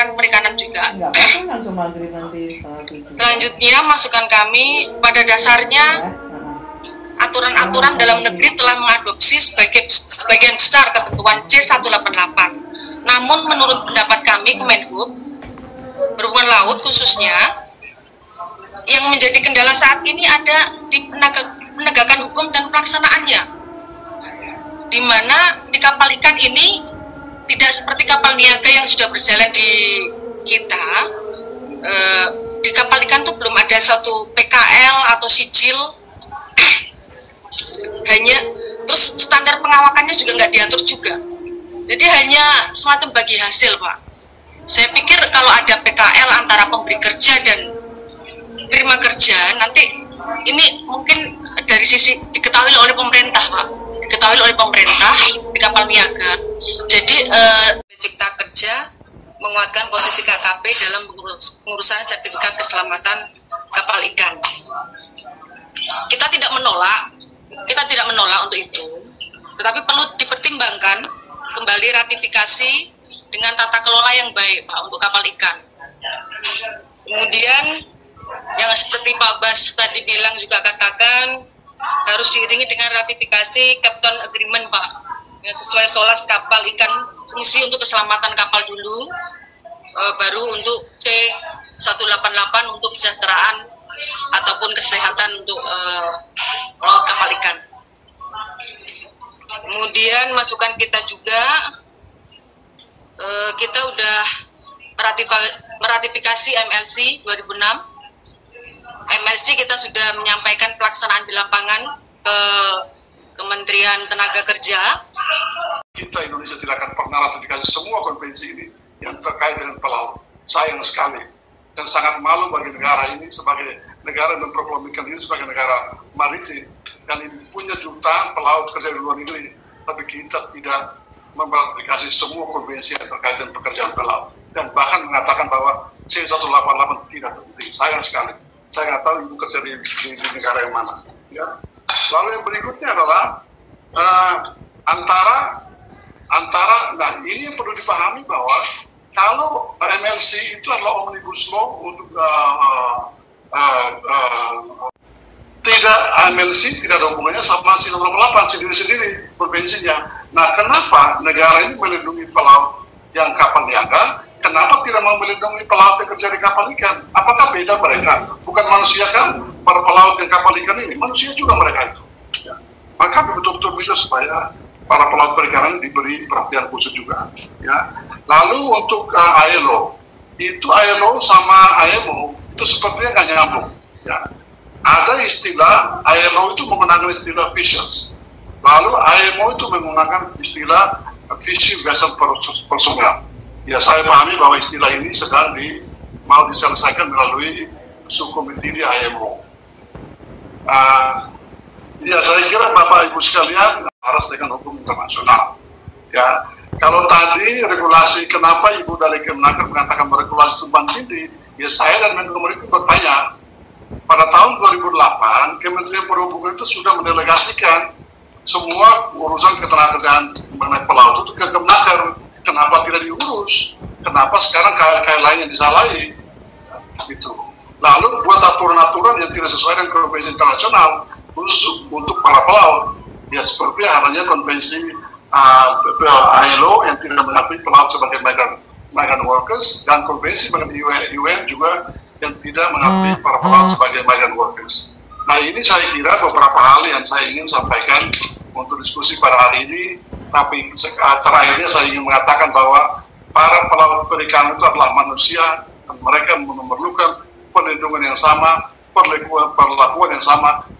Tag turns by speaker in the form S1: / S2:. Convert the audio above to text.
S1: rekan perikanan juga.
S2: Enggak apa-apa, langsung maghrib nanti setengah 7.
S1: Selanjutnya, masukan kami pada dasarnya aturan-aturan dalam negeri telah mengadopsi sebagian besar ketentuan C188. Namun menurut pendapat kami Kemenhub berhubungan laut khususnya, yang menjadi kendala saat ini ada di penegakan hukum dan pelaksanaannya, di mana di kapal ikan ini tidak seperti kapal niaga yang sudah berjalan di kita. Di kapal ikan tuh belum ada satu PKL atau sijil, hanya terus standar pengawakannya juga nggak diatur juga. Jadi hanya semacam bagi hasil, Pak. Saya pikir kalau ada PKL antara pemberi kerja dan terima kerja, nanti ini mungkin dari sisi diketahui oleh pemerintah, Pak. Diketahui oleh pemerintah di kapal niaga. Jadi Cipta Kerja menguatkan posisi KKP dalam pengurusan sertifikat keselamatan kapal ikan. Kita tidak menolak untuk itu, tetapi perlu dipertimbangkan kembali ratifikasi dengan tata kelola yang baik, Pak, untuk kapal ikan. Kemudian yang seperti Pak Bas tadi bilang juga katakan harus diiringi dengan ratifikasi Captain Agreement, Pak, yang sesuai SOLAS kapal ikan, fungsi untuk keselamatan kapal dulu, baru untuk C188 untuk kesejahteraan ataupun kesehatan untuk laut kapal ikan. Kemudian masukan kita juga, kita udah meratifikasi MLC 2006. MLC kita sudah menyampaikan pelaksanaan di lapangan ke Kementerian Tenaga Kerja.
S3: Kita Indonesia tidak akan pernah ratifikasi semua konvensi ini yang terkait dengan pelaut. Sayang sekali dan sangat malu bagi negara ini sebagai negara yang memproklamirkan diri sebagai negara maritim dan punya jutaan pelaut kerja di luar negeri, tapi kita tidak meratifikasi semua konvensi yang terkait dengan pekerjaan pelaut dan bahkan mengatakan bahwa C188 tidak penting. Sayang sekali. Saya nggak tahu ibu kerja di negara yang mana. Ya. Lalu yang berikutnya adalah nah ini yang perlu dipahami bahwa kalau MLC itu adalah omnibus law untuk tidak MLC tidak ada hubungannya sama C188 sendiri-sendiri konvensinya. Nah, kenapa negara ini melindungi pelaut yang kapal niaga? Kenapa tidak mau melindungi pelaut yang kerja di kapal ikan? Apakah beda mereka? Bukan manusia kan? Para pelaut yang kapal ikan ini, manusia juga mereka itu. Ya. Maka betul-betul bisa supaya para pelaut perikanan diberi perhatian khusus juga. Ya. Lalu untuk ILO, itu ILO sama IMO itu sepertinya nggak nyambung. Ya. Ada istilah, ILO itu menggunakan istilah fishes. Lalu IMO itu menggunakan istilah fishing vessel personnel. Ya, saya pahami bahwa istilah ini sedang mau diselesaikan melalui subkomite IMO. Ya, saya kira Bapak Ibu sekalian harus dengan hukum internasional. Ya, kalau tadi regulasi, kenapa Ibu dari Kemenaker mengatakan regulasi tumpang tindih? Ya, saya dan Menko itu bertanya. Pada tahun 2008, Kementerian Perhubungan itu sudah mendelegasikan semua urusan ketenagakerjaan mengenai pelaut itu ke Kemenaker. Kenapa tidak diurus? Kenapa sekarang KL-KL lain yang disalahi? Gitu. Lalu buat aturan-aturan yang tidak sesuai dengan konvensi internasional khusus untuk para pelaut. Ya seperti adanya konvensi ILO yang tidak mengakui pelaut sebagai migrant workers dan konvensi mengenai UN juga yang tidak mengakui para pelaut sebagai migrant workers. Nah ini saya kira beberapa hal yang saya ingin sampaikan untuk diskusi pada hari ini. Tapi terakhirnya saya ingin mengatakan bahwa para pelaut perikanan itu adalah manusia dan mereka memerlukan perlindungan yang sama, perlakuan yang sama.